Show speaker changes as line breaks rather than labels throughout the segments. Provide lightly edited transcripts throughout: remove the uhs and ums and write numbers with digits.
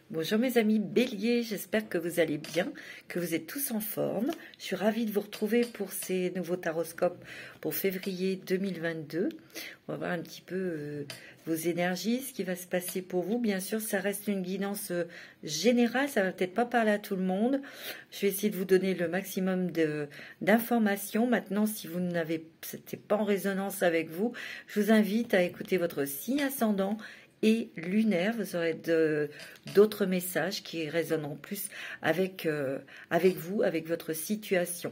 Bonjour mes amis Bélier, j'espère que vous allez bien, que vous êtes tous en forme. Je suis ravie de vous retrouver pour ces nouveaux taroscopes pour février 2022. On va voir un petit peu vos énergies, ce qui va se passer pour vous. Bien sûr, ça reste une guidance générale, ça va peut-être pas parler à tout le monde. Je vais essayer de vous donner le maximum d'informations. Maintenant, si vous n'avez, c'était pas en résonance avec vous, je vous invite à écouter votre signe ascendant et lunaire. Vous aurez d'autres messages qui résonneront plus avec vous, avec votre situation.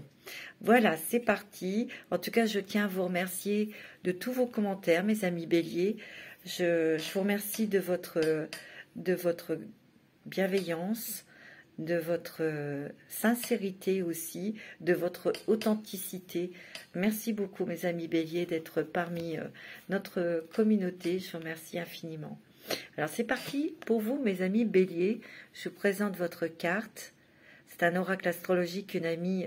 Voilà, c'est parti. En tout cas, je tiens à vous remercier de tous vos commentaires, mes amis Bélier. Je vous remercie de votre bienveillance, de votre sincérité aussi, de votre authenticité. Merci beaucoup mes amis Bélier d'être parmi notre communauté, je vous remercie infiniment. Alors c'est parti pour vous mes amis Bélier, je vous présente votre carte. C'est un oracle astrologique qu'une amie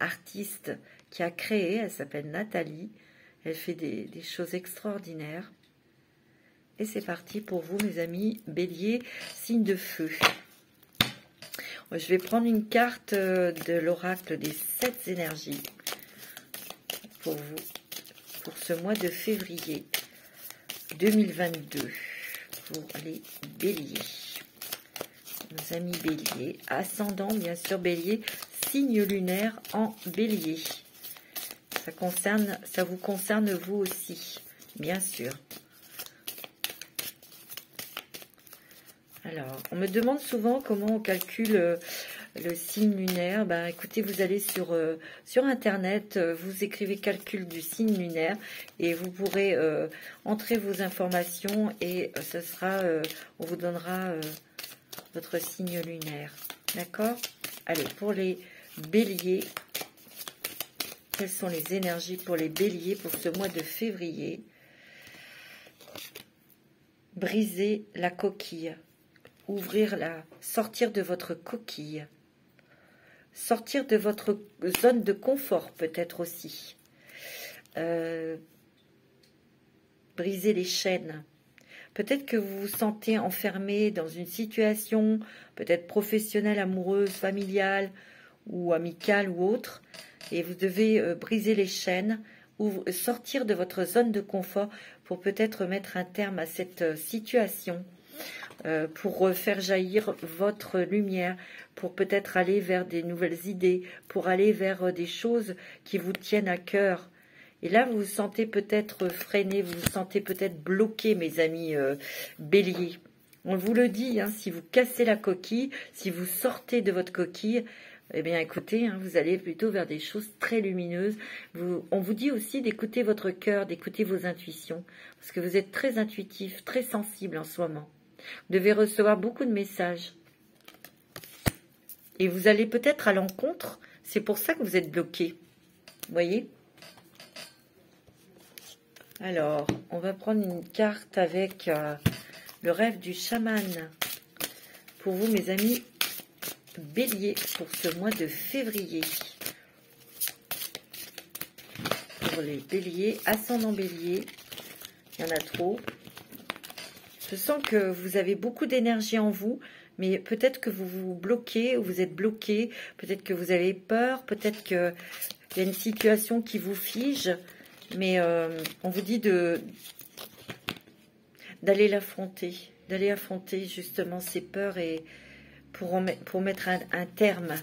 artiste qui a créé, elle s'appelle Nathalie, elle fait des choses extraordinaires. Et c'est parti pour vous mes amis Bélier, signe de feu. Je vais prendre une carte de l'oracle des 7 énergies pour vous, pour ce mois de février 2022, pour les béliers. Nos amis béliers, ascendant bien sûr bélier, signe lunaire en bélier. Ça vous concerne vous aussi, bien sûr. Alors, on me demande souvent comment on calcule le signe lunaire. Ben, écoutez, vous allez sur Internet, vous écrivez calcul du signe lunaire et vous pourrez entrer vos informations et ce sera, on vous donnera votre signe lunaire. D'accord? Allez, pour les béliers, quelles sont les énergies pour les béliers pour ce mois de février? Briser la coquille. Sortir de votre coquille, sortir de votre zone de confort peut-être aussi, briser les chaînes. Peut-être que vous vous sentez enfermé dans une situation, peut-être professionnelle, amoureuse, familiale ou amicale ou autre, et vous devez briser les chaînes ou sortir de votre zone de confort pour peut-être mettre un terme à cette situation. Pour faire jaillir votre lumière, pour peut-être aller vers des nouvelles idées, pour aller vers des choses qui vous tiennent à cœur. Et là, vous vous sentez peut-être freiné, vous vous sentez peut-être bloqué, mes amis béliers. On vous le dit, hein, si vous cassez la coquille, si vous sortez de votre coquille, eh bien écoutez, hein, vous allez plutôt vers des choses très lumineuses. On vous dit aussi d'écouter votre cœur, d'écouter vos intuitions, parce que vous êtes très intuitif, très sensible en ce moment. Vous devez recevoir beaucoup de messages. Et vous allez peut-être à l'encontre. C'est pour ça que vous êtes bloqué. Vous voyez? Alors, on va prendre une carte avec le rêve du chaman. Pour vous, mes amis béliers, pour ce mois de février. Pour les béliers, ascendant bélier, il y en a trop. Je sens que vous avez beaucoup d'énergie en vous, mais peut-être que vous vous bloquez, ou vous êtes bloqué, peut-être que vous avez peur, peut-être qu'il y a une situation qui vous fige, mais on vous dit d'aller affronter justement ces peurs et pour mettre un terme,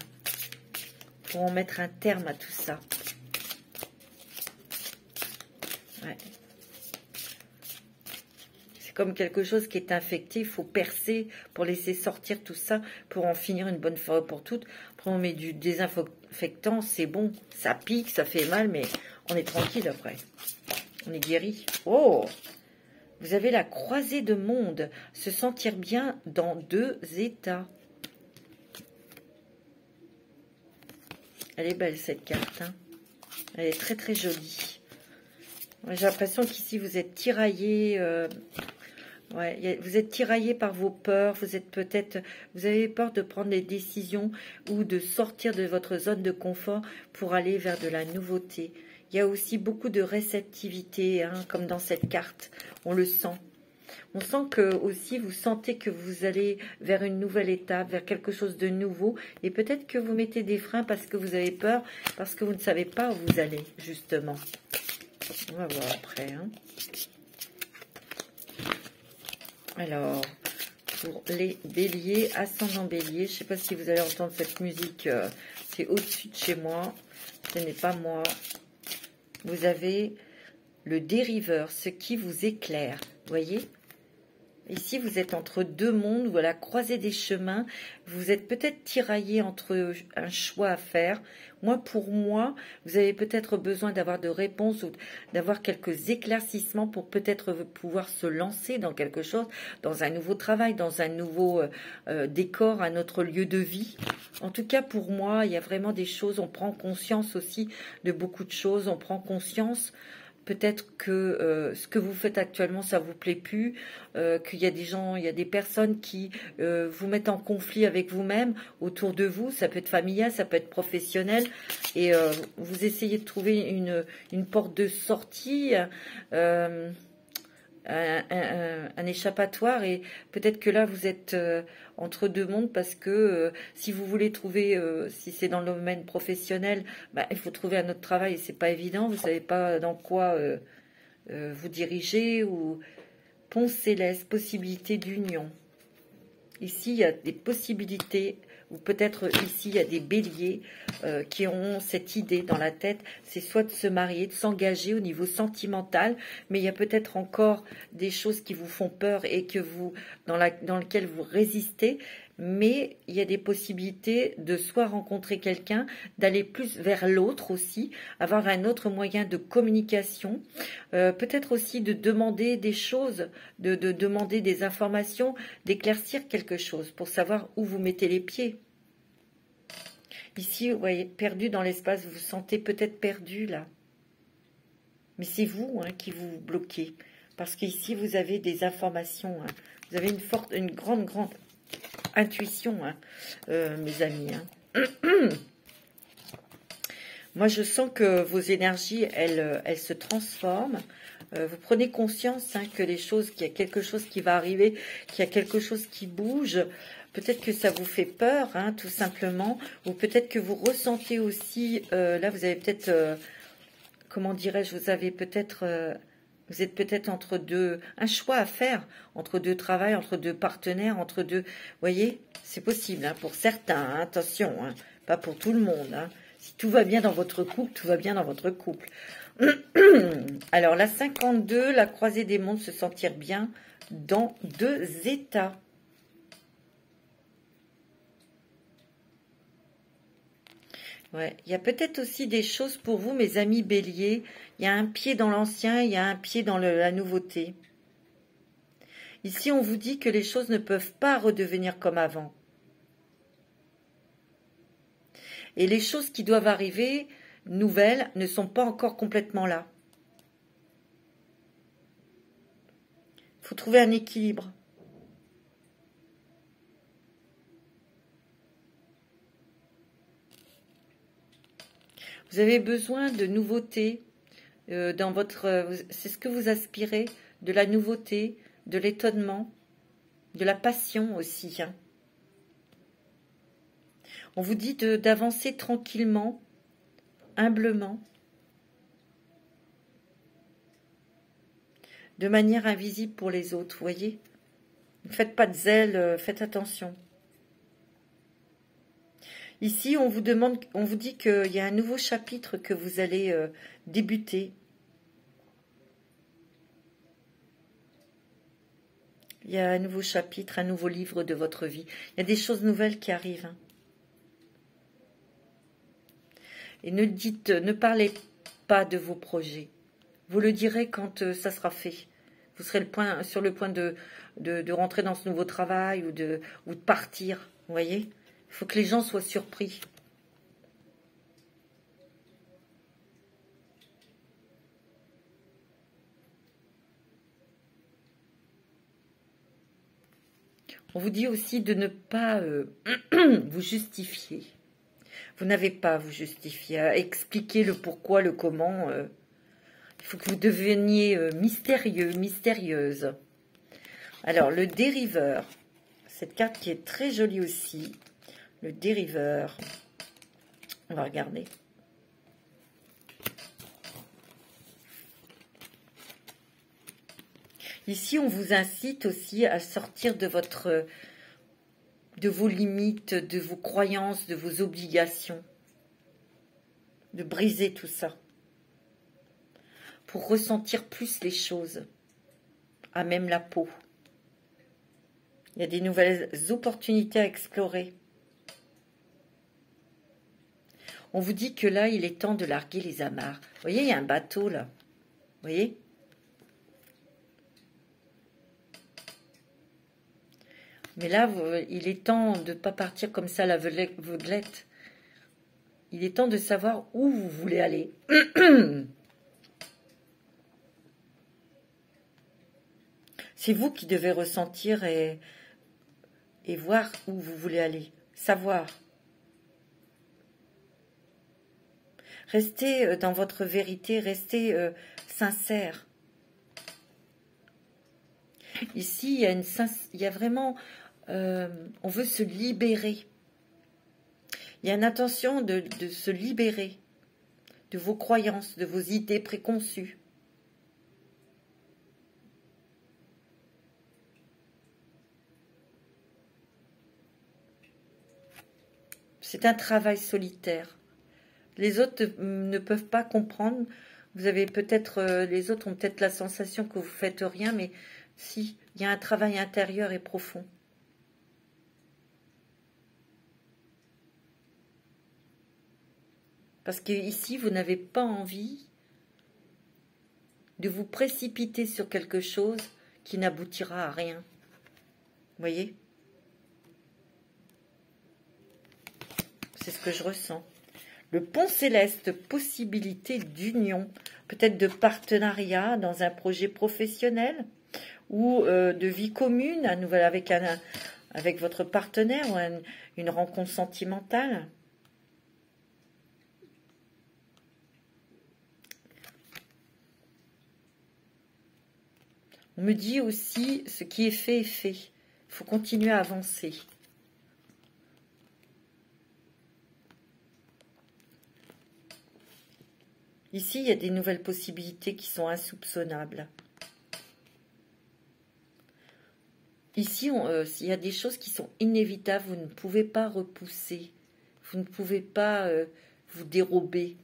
pour en mettre un terme à tout ça. Ouais. Comme quelque chose qui est infecté, il faut percer pour laisser sortir tout ça, pour en finir une bonne fois pour toutes. Après, on met du désinfectant, c'est bon, ça pique, ça fait mal, mais on est tranquille après. On est guéri. Oh! Vous avez la croisée de monde, se sentir bien dans 2 états. Elle est belle cette carte, hein. Elle est très très jolie. J'ai l'impression qu'ici vous êtes tiraillé. Ouais, vous êtes tiraillé par vos peurs, vous avez peur de prendre des décisions ou de sortir de votre zone de confort pour aller vers de la nouveauté. Il y a aussi beaucoup de réceptivité, hein, comme dans cette carte, on le sent. On sent que aussi vous sentez que vous allez vers une nouvelle étape, vers quelque chose de nouveau. Et peut-être que vous mettez des freins parce que vous avez peur, parce que vous ne savez pas où vous allez, justement. On va voir après. Hein. Alors, pour les béliers, ascendant bélier, je ne sais pas si vous allez entendre cette musique, c'est au-dessus de chez moi. Ce n'est pas moi. Vous avez le dériveur, ce qui vous éclaire. Vous voyez? Ici, vous êtes entre deux mondes ou à la croisée des chemins. Vous êtes peut-être tiraillé entre un choix à faire. Pour moi, vous avez peut-être besoin d'avoir de réponses ou d'avoir quelques éclaircissements pour peut-être pouvoir se lancer dans quelque chose, dans un nouveau travail, dans un nouveau décor, un autre lieu de vie. En tout cas, pour moi, il y a vraiment des choses. On prend conscience aussi de beaucoup de choses. On prend conscience. Peut-être que ce que vous faites actuellement, ça vous plaît plus, qu'il y a des gens, il y a des personnes qui vous mettent en conflit avec vous-même, autour de vous. Ça peut être familial, ça peut être professionnel. Et vous essayez de trouver une porte de sortie, un échappatoire. Et peut-être que là, vous êtes entre deux mondes parce que si vous voulez trouver, si c'est dans le domaine professionnel, il faut trouver un autre travail et c'est pas évident. Vous savez pas dans quoi vous dirigez. Ou pont céleste, possibilité d'union. Ici, il y a des possibilités, ou peut-être ici, il y a des béliers qui ont cette idée dans la tête, c'est soit de se marier, de s'engager au niveau sentimental, mais il y a peut-être encore des choses qui vous font peur et que dans lesquelles vous résistez, mais il y a des possibilités de soit rencontrer quelqu'un, d'aller plus vers l'autre aussi, avoir un autre moyen de communication, peut-être aussi de demander des choses, de demander des informations, d'éclaircir quelque chose pour savoir où vous mettez les pieds. Ici, vous voyez, perdu dans l'espace, vous vous sentez peut-être perdu là. Mais c'est vous qui vous bloquez. Parce qu'ici, vous avez des informations. Vous avez une grande intuition, mes amis. Moi, je sens que vos énergies, elles se transforment. Vous prenez conscience qu'il y a quelque chose qui va arriver, qu'il y a quelque chose qui bouge. Peut-être que ça vous fait peur, tout simplement. Ou peut-être que vous ressentez aussi, là, vous avez peut-être, comment dirais-je, vous êtes peut-être entre un choix à faire, entre deux travails, entre deux partenaires, entre deux... Vous voyez, c'est possible, pour certains, attention, pas pour tout le monde. Si tout va bien dans votre couple, tout va bien dans votre couple. Alors, la 52, la croisée des mondes, se sentir bien dans deux états. Ouais, il y a peut-être aussi des choses pour vous, mes amis béliers. Il y a un pied dans l'ancien, il y a un pied dans la nouveauté. Ici, on vous dit que les choses ne peuvent pas redevenir comme avant. Et les choses qui doivent arriver, nouvelles, ne sont pas encore complètement là. Il faut trouver un équilibre. Vous avez besoin de nouveautés dans votre... c'est ce que vous aspirez, de la nouveauté, de l'étonnement, de la passion aussi. On vous dit d'avancer tranquillement, humblement, de manière invisible pour les autres, vous voyez. Ne faites pas de zèle, faites attention. Ici, on vous dit qu'il y a un nouveau chapitre que vous allez débuter. Il y a un nouveau chapitre, un nouveau livre de votre vie. Il y a des choses nouvelles qui arrivent. Et ne parlez pas de vos projets. Vous le direz quand ça sera fait. Vous serez sur le point de rentrer dans ce nouveau travail ou de partir. Vous voyez ? Il faut que les gens soient surpris. On vous dit aussi de ne pas vous justifier. Vous n'avez pas à vous justifier, à expliquer le pourquoi, le comment. Il faut que vous deveniez mystérieux, mystérieuse. Alors, le dériveur. Cette carte qui est très jolie aussi. Le dériveur. On va regarder. Ici, on vous incite aussi à sortir de vos limites, de vos croyances, de vos obligations. De briser tout ça. Pour ressentir plus les choses. À même la peau. Il y a des nouvelles opportunités à explorer. On vous dit que là, il est temps de larguer les amarres. Vous voyez, il y a un bateau là. Vous voyez ? Mais là, il est temps de ne pas partir comme ça, la veuglette. Il est temps de savoir où vous voulez aller. C'est vous qui devez ressentir et voir où vous voulez aller. Savoir. Restez dans votre vérité, restez sincère. Ici, il y a vraiment... on veut se libérer. Il y a une intention de se libérer de vos croyances, de vos idées préconçues. C'est un travail solitaire. Les autres ne peuvent pas comprendre. Vous avez peut-être, les autres ont peut-être la sensation que vous faites rien, mais si, il y a un travail intérieur et profond. Parce que ici, vous n'avez pas envie de vous précipiter sur quelque chose qui n'aboutira à rien. Vous voyez ? C'est ce que je ressens. Le pont céleste, possibilité d'union, peut-être de partenariat dans un projet professionnel ou de vie commune avec votre partenaire ou une rencontre sentimentale. On me dit aussi, ce qui est fait est fait. Il faut continuer à avancer. Ici, il y a des nouvelles possibilités qui sont insoupçonnables. Ici, il y a des choses qui sont inévitables. Vous ne pouvez pas repousser. Vous ne pouvez pas vous dérober.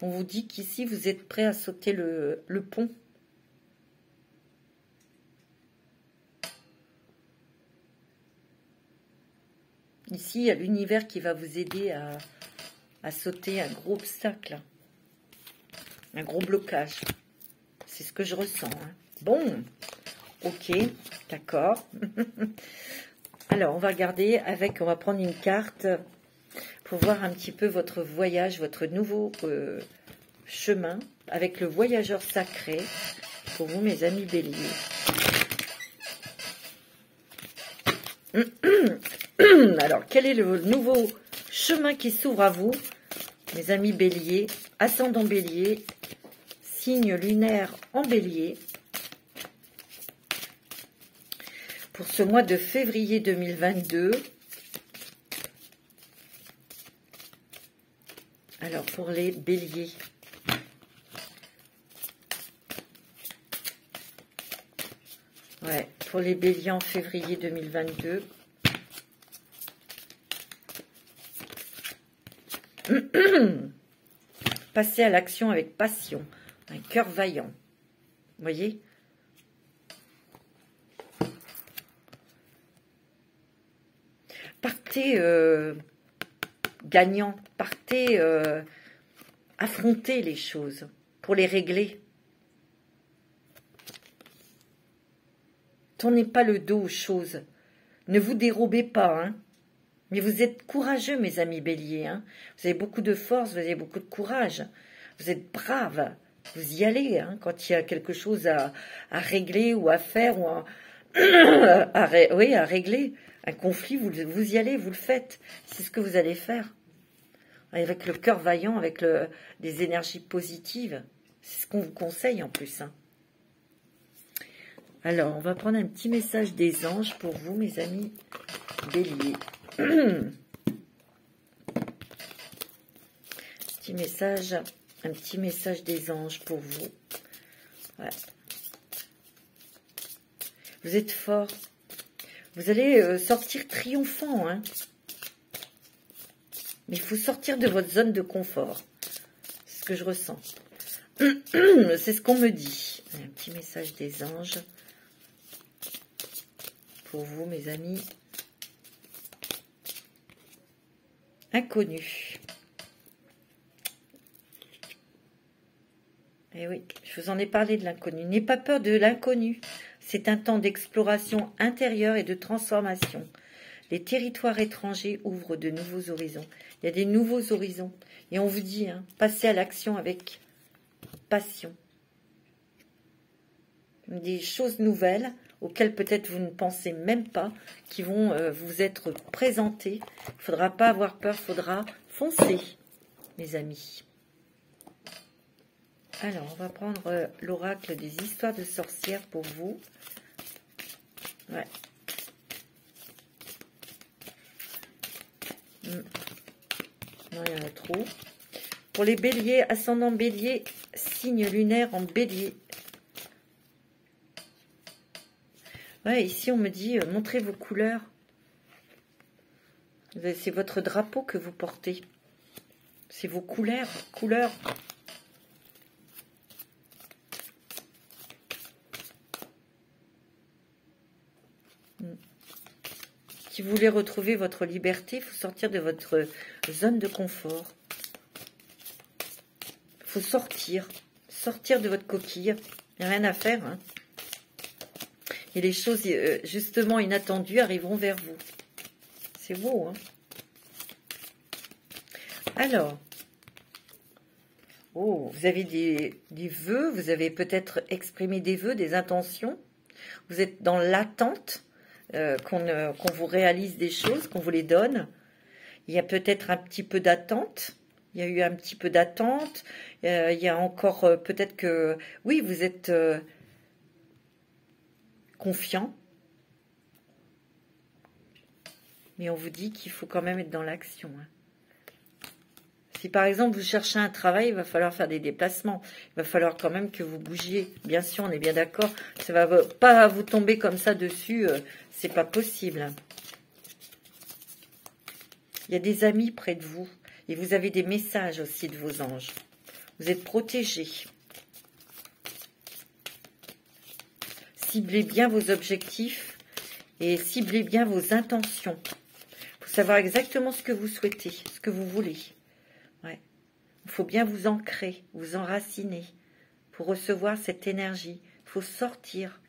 On vous dit qu'ici, vous êtes prêt à sauter le pont. Ici, il y a l'univers qui va vous aider à sauter un gros obstacle. Un gros blocage. C'est ce que je ressens. Hein. Bon, ok, d'accord. Alors, on va regarder on va prendre une carte pour voir un petit peu votre voyage, votre nouveau chemin avec le voyageur sacré pour vous, mes amis béliers. Alors, quel est le nouveau chemin qui s'ouvre à vous, mes amis béliers, ascendant bélier, signe lunaire en bélier, pour ce mois de février 2022. Alors, pour les béliers. Ouais, pour les béliers en février 2022. Passez à l'action avec passion. Un cœur vaillant. Vous voyez ? Partez gagnant. Partez affronter les choses pour les régler. Tournez pas le dos aux choses. Ne vous dérobez pas, hein. Mais vous êtes courageux, mes amis béliers. Hein. Vous avez beaucoup de force, vous avez beaucoup de courage. Vous êtes braves. Vous y allez hein, quand il y a quelque chose à régler ou à faire. Oui, à régler un conflit, vous y allez, vous le faites. C'est ce que vous allez faire. Avec le cœur vaillant, avec des énergies positives. C'est ce qu'on vous conseille en plus. Hein. Alors, on va prendre un petit message des anges pour vous, mes amis béliers. Un petit message des anges pour vous. Ouais. Vous êtes fort. Vous allez sortir triomphant. Hein. Mais il faut sortir de votre zone de confort. C'est ce que je ressens. C'est ce qu'on me dit. Un petit message des anges. Pour vous, mes amis. Inconnu. Eh oui, je vous en ai parlé de l'inconnu. N'ayez pas peur de l'inconnu. C'est un temps d'exploration intérieure et de transformation. Les territoires étrangers ouvrent de nouveaux horizons. Il y a des nouveaux horizons. Et on vous dit, hein, passez à l'action avec passion. Des choses nouvelles auxquelles peut-être vous ne pensez même pas, qui vont vous être présentées. Il ne faudra pas avoir peur, il faudra foncer, mes amis. Alors, on va prendre l'oracle des histoires de sorcières pour vous. Ouais. Non, il y en a trop. Pour les béliers, ascendant bélier, signe lunaire en bélier. Ouais, ici, on me dit, montrez vos couleurs. C'est votre drapeau que vous portez. C'est vos couleurs. Si vous voulez retrouver votre liberté, il faut sortir de votre zone de confort. Il faut sortir de votre coquille. Il n'y a rien à faire. Hein. Et les choses, justement, inattendues arriveront vers vous. C'est beau, hein. Alors, oh, vous avez des vœux, vous avez peut-être exprimé des vœux, des intentions. Vous êtes dans l'attente. Qu'on vous réalise des choses, qu'on vous les donne. Il y a peut-être un petit peu d'attente. Il y a eu un petit peu d'attente. Il y a encore peut-être que... Oui, vous êtes confiant. Mais on vous dit qu'il faut quand même être dans l'action. Hein. Si par exemple vous cherchez un travail, il va falloir faire des déplacements. Il va falloir quand même que vous bougiez. Bien sûr, on est bien d'accord. Ça ne va pas vous tomber comme ça dessus. C'est pas possible. Il y a des amis près de vous. Et vous avez des messages aussi de vos anges. Vous êtes protégés. Ciblez bien vos objectifs et ciblez bien vos intentions. Il faut savoir exactement ce que vous souhaitez, ce que vous voulez. Ouais. Il faut bien vous ancrer, vous enraciner pour recevoir cette énergie. Il faut sortir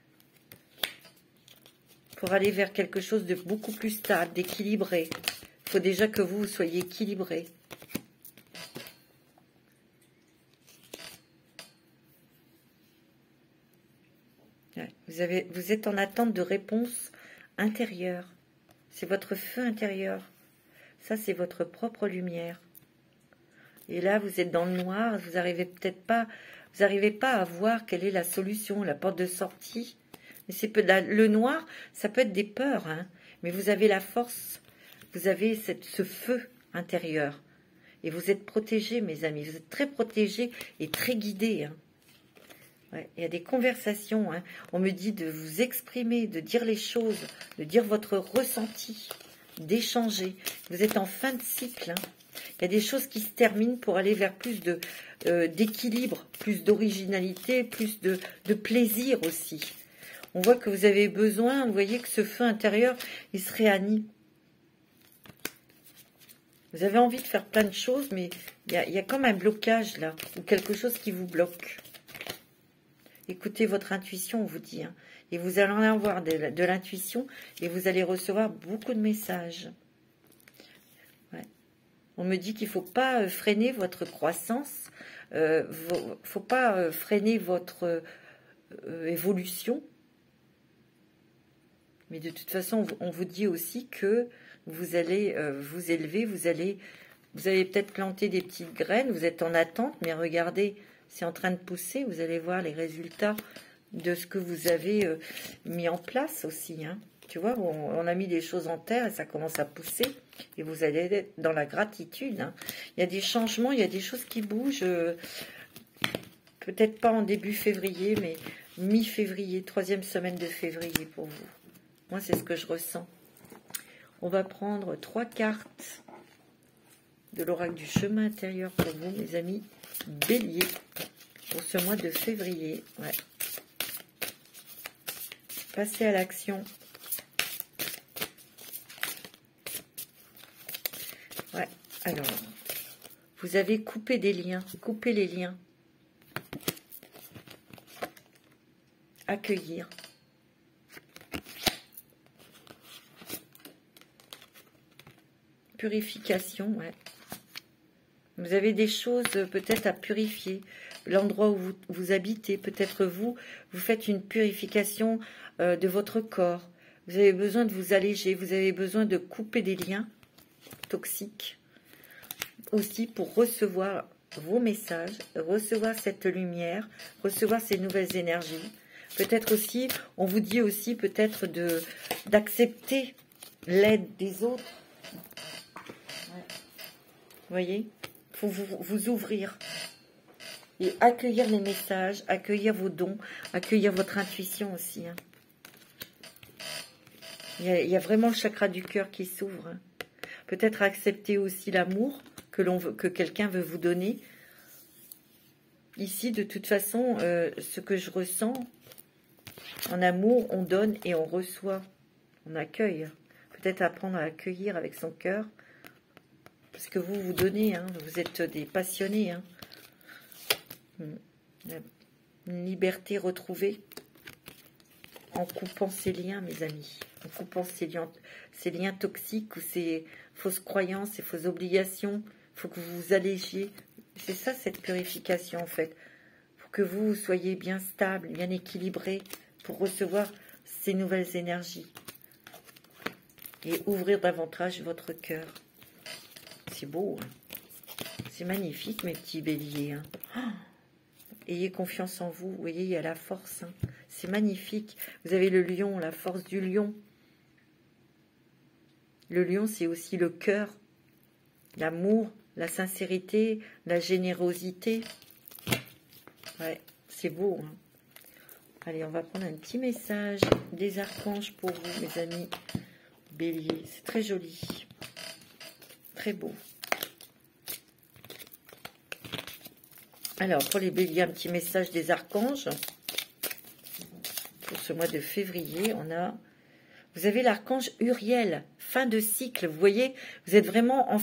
pour aller vers quelque chose de beaucoup plus stable, d'équilibré. Il faut déjà que vous soyez équilibré. Ouais. Vous êtes en attente de réponses intérieures. C'est votre feu intérieur. Ça, c'est votre propre lumière. Et là, vous êtes dans le noir, vous n'arrivez peut-être pas, vous n'arrivez pas à voir quelle est la solution, la porte de sortie. Mais c'est le noir, ça peut être des peurs, hein, mais vous avez la force, vous avez ce feu intérieur. Et vous êtes protégés, mes amis, vous êtes très protégés et très guidés. Hein. Ouais, il y a des conversations, hein. On me dit de vous exprimer, de dire les choses, de dire votre ressenti, d'échanger. Vous êtes en fin de cycle, hein. Il y a des choses qui se terminent pour aller vers plus d'équilibre, plus d'originalité, plus de plaisir aussi. On voit que vous avez besoin, vous voyez que ce feu intérieur, il se réanime. Vous avez envie de faire plein de choses, mais il y a comme un blocage là, ou quelque chose qui vous bloque. Écoutez votre intuition, on vous dit. Hein, et vous allez avoir de l'intuition et vous allez recevoir beaucoup de messages. Ouais. On me dit qu'il ne faut pas freiner votre croissance, il ne faut pas freiner votre évolution. Mais de toute façon, on vous dit aussi que vous allez vous élever, vous allez peut-être planter des petites graines, vous êtes en attente, mais regardez, c'est en train de pousser, vous allez voir les résultats de ce que vous avez mis en place aussi. Hein. Tu vois, on a mis des choses en terre et ça commence à pousser. Et vous allez être dans la gratitude. Hein. Il y a des changements, il y a des choses qui bougent. Peut-être pas en début février, mais mi-février, 3e semaine de février pour vous. Moi, c'est ce que je ressens. On va prendre 3 cartes de l'oracle du chemin intérieur pour vous, mes amis béliers, pour ce mois de février. Ouais. Passez à l'action. Ouais, alors, vous avez coupé des liens, coupé les liens. Accueillir. Purification, ouais. Vous avez des choses peut-être à purifier. L'endroit où vous habitez, peut-être vous faites une purification de votre corps. Vous avez besoin de vous alléger, vous avez besoin de couper des liens toxiques. Aussi pour recevoir vos messages, recevoir cette lumière, recevoir ces nouvelles énergies. Peut-être aussi, on vous dit aussi peut-être d'accepter l'aide des autres. Ouais. Vous voyez, il faut vous ouvrir et accueillir les messages, accueillir vos dons, accueillir votre intuition aussi. Hein. Il y a vraiment le chakra du cœur qui s'ouvre. Hein. Peut-être accepter aussi l'amour que quelqu'un veut vous donner. Ici, de toute façon, ce que je ressens, en amour, on donne et on reçoit. On accueille. Peut-être apprendre à accueillir avec son cœur. Parce que vous donnez, hein, vous êtes des passionnés. Hein. Une liberté retrouvée en coupant ces liens, mes amis. En coupant ces liens toxiques ou ces fausses croyances, ces fausses obligations. Il faut que vous vous allégiez. C'est ça, cette purification, en fait. Il faut que vous soyez bien stable, bien équilibré pour recevoir ces nouvelles énergies. Et ouvrir davantage votre cœur. C'est beau, hein. C'est magnifique, mes petits béliers. Hein. Oh, ayez confiance en vous. Vous voyez, il y a la force. Hein. C'est magnifique. Vous avez le lion, la force du lion. Le lion, c'est aussi le cœur, l'amour, la sincérité, la générosité. Ouais, c'est beau. Hein. Allez, on va prendre un petit message des archanges pour vous, mes amis béliers. C'est très joli. Très beau. Alors, pour les béliers, un petit message des archanges. Pour ce mois de février, vous avez l'archange Uriel, fin de cycle. Vous voyez, vous êtes vraiment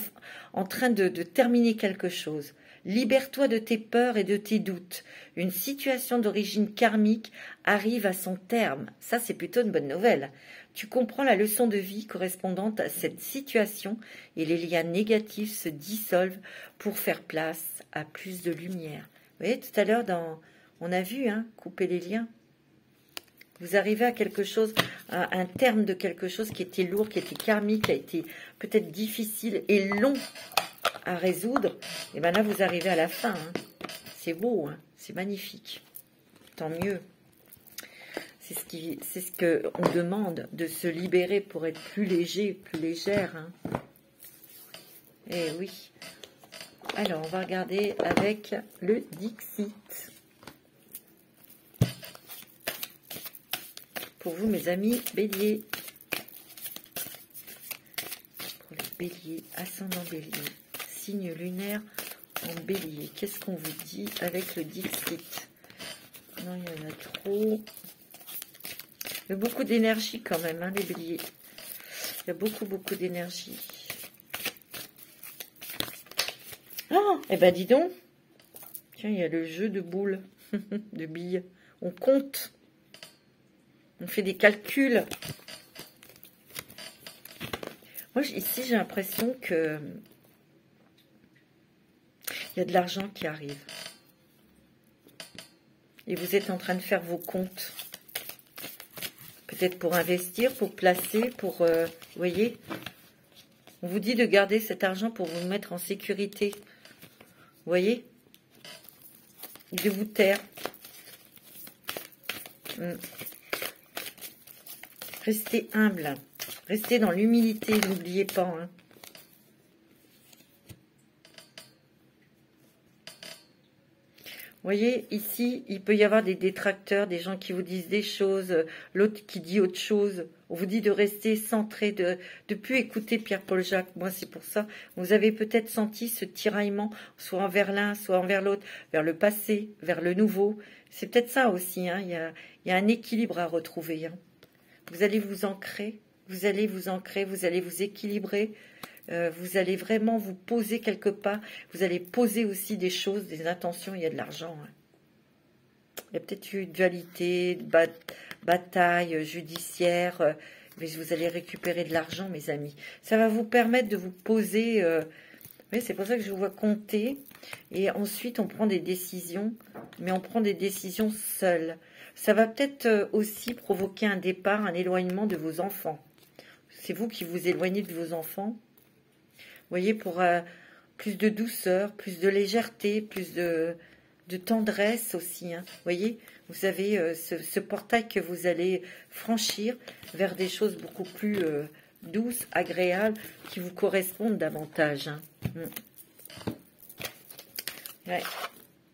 en train de terminer quelque chose. Libère-toi de tes peurs et de tes doutes. Une situation d'origine karmique arrive à son terme. Ça, c'est plutôt une bonne nouvelle. Tu comprends la leçon de vie correspondante à cette situation et les liens négatifs se dissolvent pour faire place à plus de lumière. Vous voyez, tout à l'heure, on a vu, hein, couper les liens. Vous arrivez à quelque chose, à un terme de quelque chose qui était lourd, qui était karmique, qui a été peut-être difficile et long à résoudre. Et bien là, vous arrivez à la fin. Hein. C'est beau, hein, c'est magnifique. Tant mieux. C'est ce qu'on demande, de se libérer pour être plus léger, plus légère. Hein. Eh oui. Alors, on va regarder avec le Dixit. Pour vous, mes amis béliers. Pour les béliers, ascendant bélier, signe lunaire en bélier. Qu'est-ce qu'on vous dit avec le Dixit? Non, il y en a trop. Il y a beaucoup d'énergie quand même, hein, les béliers. Il y a beaucoup d'énergie. Ah, eh ben dis donc. Tiens, il y a le jeu de boules, de billes. On compte. On fait des calculs. Moi, ici, j'ai l'impression que il y a de l'argent qui arrive. Et vous êtes en train de faire vos comptes. Peut-être pour investir, pour placer, pour... vous voyez, on vous dit de garder cet argent pour vous mettre en sécurité. Vous voyez, de vous taire. Restez humble. Restez dans l'humilité, n'oubliez pas. Hein. Vous voyez, ici, il peut y avoir des détracteurs, des gens qui vous disent des choses, l'autre qui dit autre chose. On vous dit de rester centré, de plus écouter Pierre-Paul Jacques. Moi, c'est pour ça. Vous avez peut-être senti ce tiraillement, soit envers l'un, soit envers l'autre, vers le passé, vers le nouveau. C'est peut-être ça aussi. Hein. Il y a un équilibre à retrouver. Hein. Vous allez vous ancrer, vous allez vous équilibrer. Vous allez vraiment vous poser quelque part. Vous allez poser aussi des choses, des intentions. Il y a de l'argent. Hein. Il y a peut-être eu dualité, bataille judiciaire. Mais vous allez récupérer de l'argent, mes amis. Ça va vous permettre de vous poser. Oui, c'est pour ça que je vous vois compter. Et ensuite, on prend des décisions. Mais on prend des décisions seules. Ça va peut-être aussi provoquer un départ, un éloignement de vos enfants. C'est vous qui vous éloignez de vos enfants. Vous voyez, pour plus de douceur, plus de légèreté, plus de tendresse aussi. Hein. Vous voyez, vous avez ce portail que vous allez franchir vers des choses beaucoup plus douces, agréables, qui vous correspondent davantage. Hein. Ouais.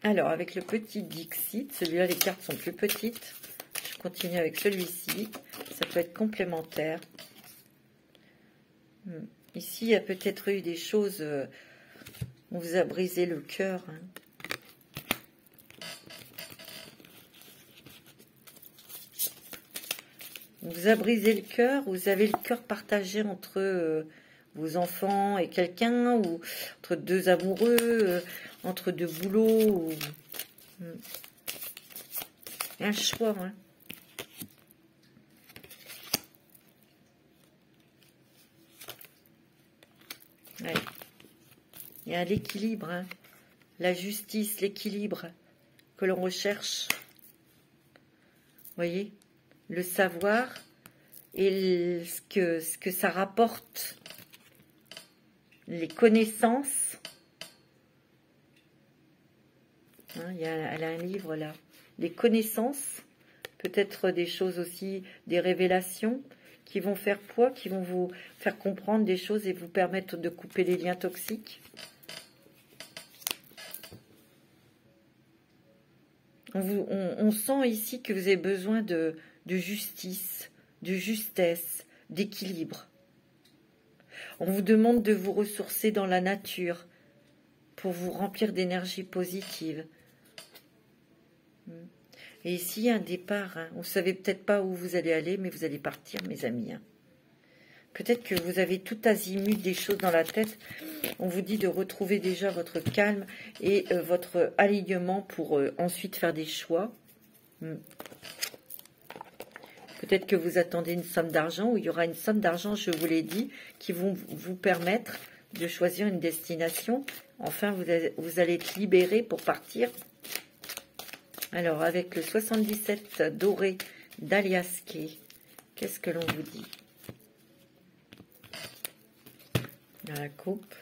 Alors, avec le petit Dixit, celui-là, les cartes sont plus petites. Je continue avec celui-ci. Ça peut être complémentaire. Ici, il y a peut-être eu des choses, on vous a brisé le cœur. Hein. On vous a brisé le cœur, vous avez le cœur partagé entre vos enfants et quelqu'un, ou entre deux amoureux, entre deux boulots. Un choix, hein. Ouais. Il y a l'équilibre, hein. La justice, l'équilibre que l'on recherche. Vous voyez, le savoir et ce que ça rapporte, les connaissances. Hein, elle a un livre là. Les connaissances, peut-être des choses aussi, des révélations qui vont faire poids, qui vont vous faire comprendre des choses et vous permettre de couper les liens toxiques. On sent ici que vous avez besoin de justice, de justesse, d'équilibre. On vous demande de vous ressourcer dans la nature pour vous remplir d'énergie positive. Et ici, il y a un départ. Hein. On ne savait peut-être pas où vous allez aller, mais vous allez partir, mes amis. Hein. Peut-être que vous avez tout azimut des choses dans la tête. On vous dit de retrouver déjà votre calme et votre alignement pour ensuite faire des choix. Peut-être que vous attendez une somme d'argent, ou il y aura une somme d'argent, je vous l'ai dit, qui vont vous permettre de choisir une destination. Enfin, vous allez être libéré pour partir. Alors, avec le 77 doré d'Aliaské, qu'est-ce que l'on vous dit? Dans la coupe.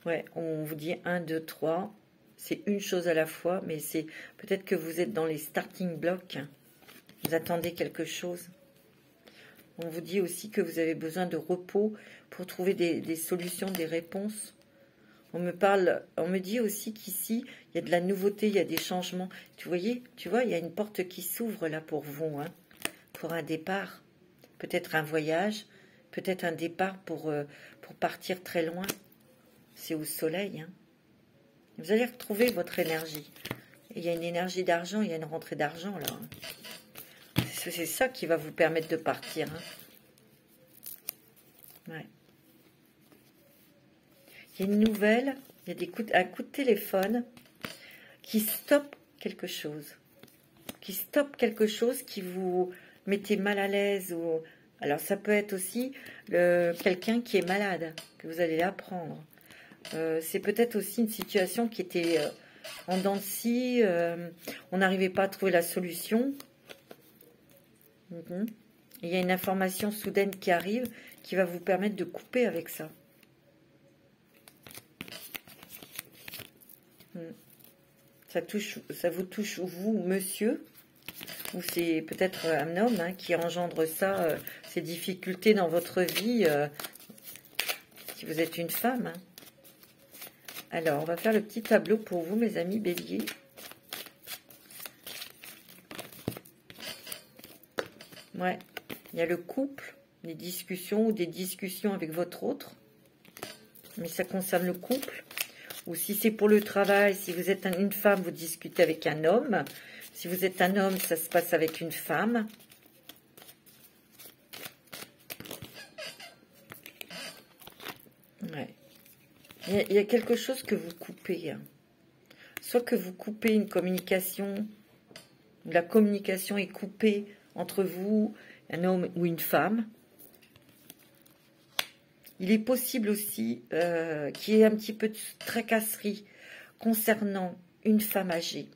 Ouais, on vous dit 1, 2, 3. C'est une chose à la fois, mais c'est peut-être que vous êtes dans les starting blocks. Vous attendez quelque chose. On vous dit aussi que vous avez besoin de repos pour trouver des solutions, des réponses. On me dit aussi qu'ici, il y a de la nouveauté, il y a des changements. Tu vois, il y a une porte qui s'ouvre là pour vous, hein, pour un départ. Peut-être un voyage, peut-être un départ pour partir très loin. C'est au soleil. Hein. Vous allez retrouver votre énergie. Et il y a une énergie d'argent, il y a une rentrée d'argent là. Hein. C'est ça qui va vous permettre de partir. Hein. Ouais. Il y a une nouvelle, il y a un coup de téléphone qui stoppe quelque chose. Qui stoppe quelque chose qui vous mettez mal à l'aise. Alors ça peut être aussi quelqu'un qui est malade, que vous allez l'apprendre. C'est peut-être aussi une situation qui était en dents de scie, on n'arrivait pas à trouver la solution. Mhm. Il y a une information soudaine qui arrive qui va vous permettre de couper avec ça. Ça vous touche, vous, monsieur, ou c'est peut-être un homme hein, qui engendre ça, ces difficultés dans votre vie, si vous êtes une femme. Hein. Alors, on va faire le petit tableau pour vous, mes amis béliers. Ouais, il y a le couple, des discussions ou des discussions avec votre autre. Mais ça concerne le couple. Ou si c'est pour le travail, si vous êtes une femme, vous discutez avec un homme. Si vous êtes un homme, ça se passe avec une femme. Ouais. Il y a quelque chose que vous coupez. Hein. Soit que vous coupez une communication, la communication est coupée entre vous, un homme ou une femme. Il est possible aussi qu'il y ait un petit peu de tracasserie concernant une femme âgée.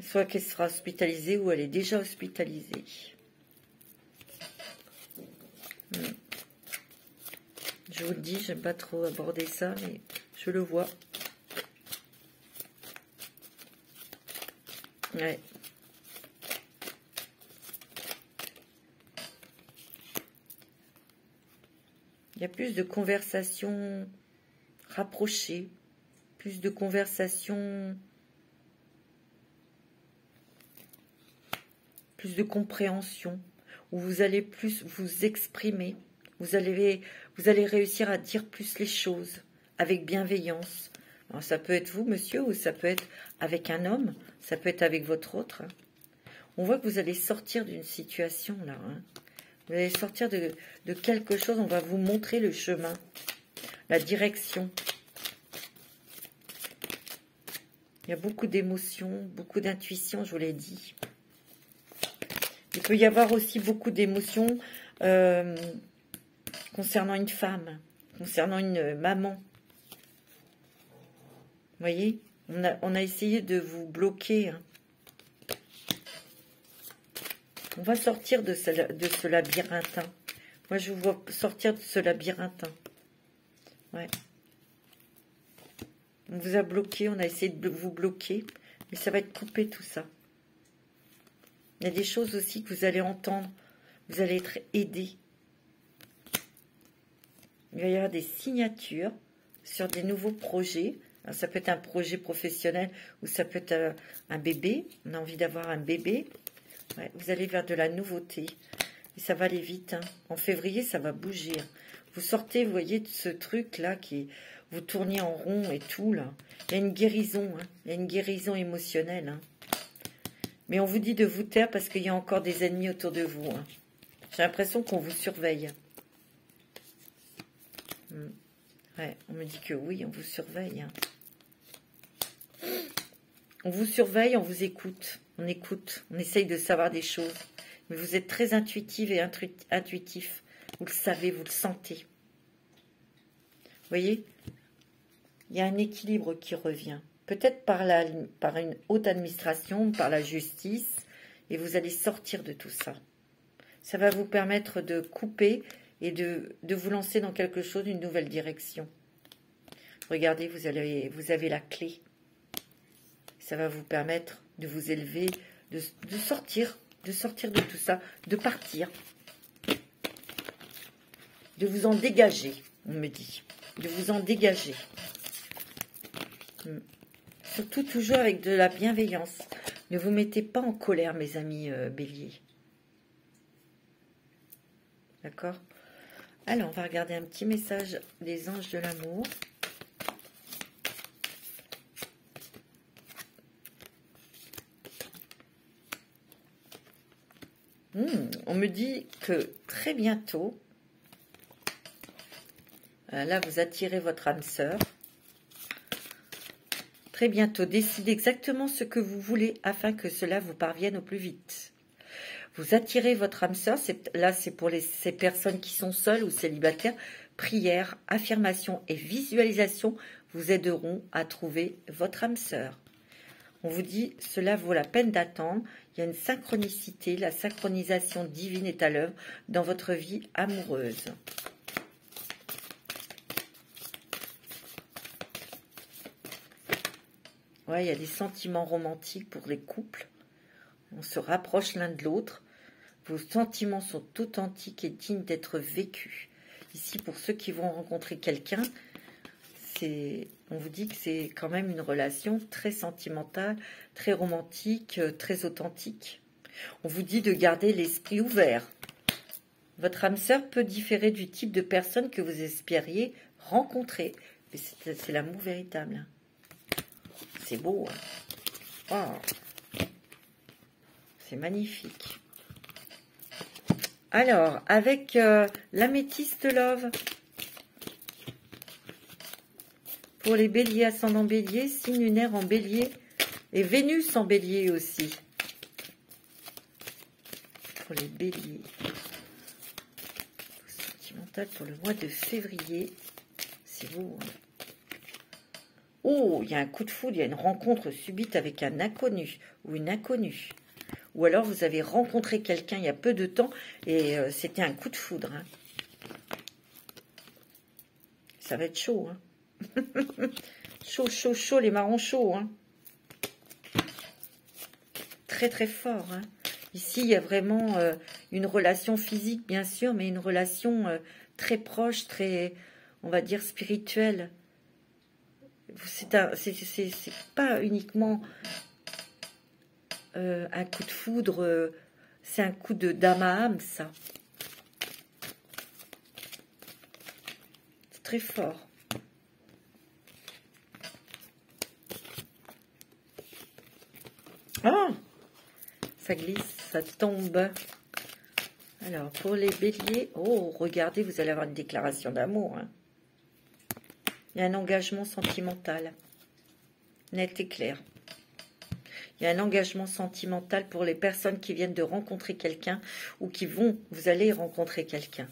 Soit qu'elle sera hospitalisée ou elle est déjà hospitalisée. Je vous le dis, j'aime pas trop aborder ça, mais je le vois. Ouais. Il y a plus de conversations rapprochées, plus de conversations, plus de compréhension, où vous allez plus vous exprimer, vous allez réussir à dire plus les choses avec bienveillance. Alors, ça peut être vous, monsieur, ou ça peut être avec un homme, ça peut être avec votre autre. On voit que vous allez sortir d'une situation là. Hein. Vous allez sortir de quelque chose, on va vous montrer le chemin, la direction. Il y a beaucoup d'émotions, beaucoup d'intuition, je vous l'ai dit. Il peut y avoir aussi beaucoup d'émotions concernant une femme, concernant une maman. Vous voyez, on a essayé de vous bloquer. Hein. On va sortir de ce labyrinthe. Hein. Moi, je vous vois sortir de ce labyrinthe. Hein. Ouais. On vous a bloqué, on a essayé de vous bloquer, mais ça va être coupé tout ça. Il y a des choses aussi que vous allez entendre, vous allez être aidé. Il va y avoir des signatures sur des nouveaux projets. Alors, ça peut être un projet professionnel ou ça peut être un bébé. On a envie d'avoir un bébé. Ouais, vous allez vers de la nouveauté. Et ça va aller vite. Hein. En février, ça va bouger. Hein. Vous sortez, vous voyez, de ce truc-là qui vous tournez en rond et tout. Là. Il y a une guérison. Hein. Il y a une guérison émotionnelle. Hein. Mais on vous dit de vous taire parce qu'il y a encore des ennemis autour de vous. Hein. J'ai l'impression qu'on vous surveille. Ouais, on me dit que oui, on vous surveille. Hein. On vous surveille, on vous écoute. On écoute, on essaye de savoir des choses. Mais vous êtes très intuitive et intuitif. Vous le savez, vous le sentez. Vous voyez, il y a un équilibre qui revient. Peut-être par une haute administration, par la justice. Et vous allez sortir de tout ça. Ça va vous permettre de couper et de vous lancer dans quelque chose, une nouvelle direction. Regardez, vous avez la clé. Ça va vous permettre de vous élever, de sortir de tout ça, de partir, de vous en dégager, on me dit, de vous en dégager. Surtout toujours avec de la bienveillance. Ne vous mettez pas en colère, mes amis béliers. D'accord ? Alors, on va regarder un petit message des anges de l'amour. On me dit que très bientôt, là vous attirez votre âme sœur. Très bientôt, décidez exactement ce que vous voulez afin que cela vous parvienne au plus vite. Vous attirez votre âme sœur, là c'est pour ces personnes qui sont seules ou célibataires. Prière, affirmation et visualisation vous aideront à trouver votre âme sœur. On vous dit, cela vaut la peine d'attendre. Il y a une synchronicité, la synchronisation divine est à l'œuvre dans votre vie amoureuse. Ouais, il y a des sentiments romantiques pour les couples. On se rapproche l'un de l'autre. Vos sentiments sont authentiques et dignes d'être vécus. Ici, pour ceux qui vont rencontrer quelqu'un, on vous dit que c'est quand même une relation très sentimentale, très romantique, très authentique. On vous dit de garder l'esprit ouvert. Votre âme sœur peut différer du type de personne que vous espériez rencontrer. Mais c'est l'amour véritable. C'est beau. Hein. Oh. C'est magnifique. Alors, avec l'améthyste love, pour les béliers, ascendant bélier, signe lunaire en bélier et Vénus en bélier aussi. Pour les béliers. Sentimental pour le mois de février. C'est beau. Hein. Oh, il y a un coup de foudre, il y a une rencontre subite avec un inconnu ou une inconnue. Ou alors vous avez rencontré quelqu'un il y a peu de temps et c'était un coup de foudre. Hein. Ça va être chaud. Hein. Chaud, chaud, chaud, les marrons chauds. Hein. Très, très fort. Hein. Ici, il y a vraiment une relation physique, bien sûr, mais une relation très proche, très, on va dire, spirituelle. C'est pas uniquement un coup de foudre, c'est un coup d'âme à âme, ça. C'est très fort. Ah, ça glisse, ça tombe. Alors, pour les béliers, oh, regardez, vous allez avoir une déclaration d'amour. Hein. Il y a un engagement sentimental, net et clair. Il y a un engagement sentimental pour les personnes qui viennent de rencontrer quelqu'un ou vous allez rencontrer quelqu'un.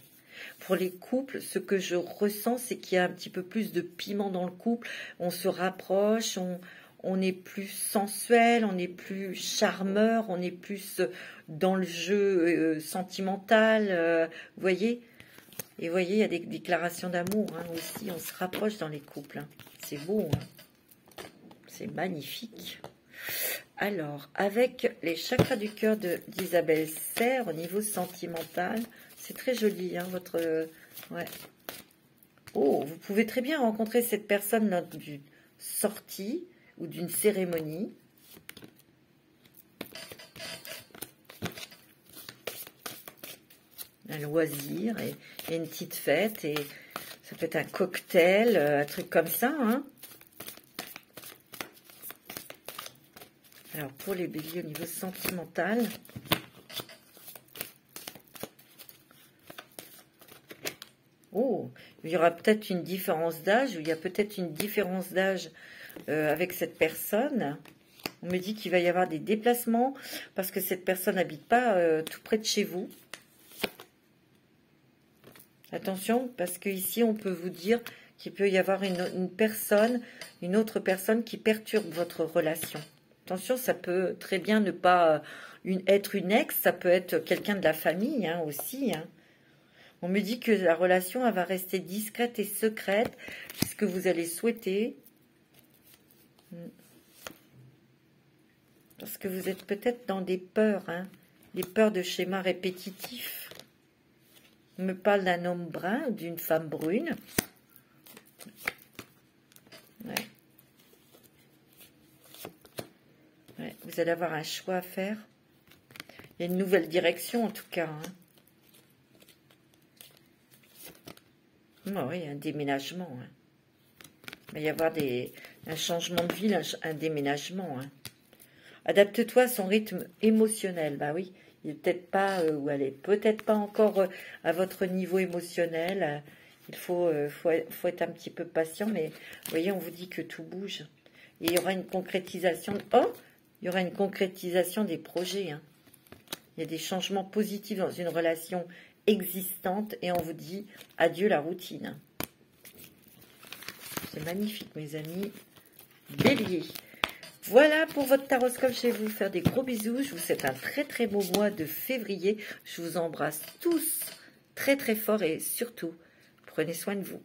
Pour les couples, ce que je ressens, c'est qu'il y a un petit peu plus de piment dans le couple. On se rapproche, on est plus sensuel, on est plus charmeur, on est plus dans le jeu sentimental. Vous voyez ? Et vous voyez, il y a des déclarations d'amour hein, aussi. On se rapproche dans les couples. Hein. C'est beau. Hein. C'est magnifique. Alors, avec les chakras du cœur d'Isabelle Serre, au niveau sentimental, c'est très joli, hein, votre... ouais. Oh, vous pouvez très bien rencontrer cette personne lors d'une sortie ou d'une cérémonie. Un loisir et une petite fête, et ça peut être un cocktail, un truc comme ça, hein. Alors, pour les béliers au niveau sentimental, oh, il y aura peut-être une différence d'âge, ou il y a peut-être une différence d'âge avec cette personne. On me dit qu'il va y avoir des déplacements, parce que cette personne n'habite pas tout près de chez vous. Attention, parce qu'ici, on peut vous dire qu'il peut y avoir une autre personne qui perturbe votre relation. Attention, ça peut très bien ne pas être une ex, ça peut être quelqu'un de la famille hein, aussi. Hein. On me dit que la relation elle va rester discrète et secrète, ce que vous allez souhaiter. Parce que vous êtes peut-être dans des peurs, hein, des peurs de schémas répétitifs. On me parle d'un homme brun ou d'une femme brune. Ouais. Ouais, vous allez avoir un choix à faire. Il y a une nouvelle direction en tout cas. Hein. Oh, oui, un déménagement. Hein. Il va y avoir un changement de ville, un déménagement. Hein. Adapte-toi à son rythme émotionnel. Bah oui, il est peut-être pas, ou elle est peut-être pas encore à votre niveau émotionnel. Il faut être un petit peu patient, mais vous voyez, on vous dit que tout bouge. Et il y aura une concrétisation. Oh, il y aura une concrétisation des projets. Hein. Il y a des changements positifs dans une relation existante et on vous dit adieu la routine. C'est magnifique, mes amis. Bélier. Voilà pour votre taroscope. Je vais vous faire des gros bisous. Je vous souhaite un très très beau mois de février. Je vous embrasse tous très très fort et surtout, prenez soin de vous.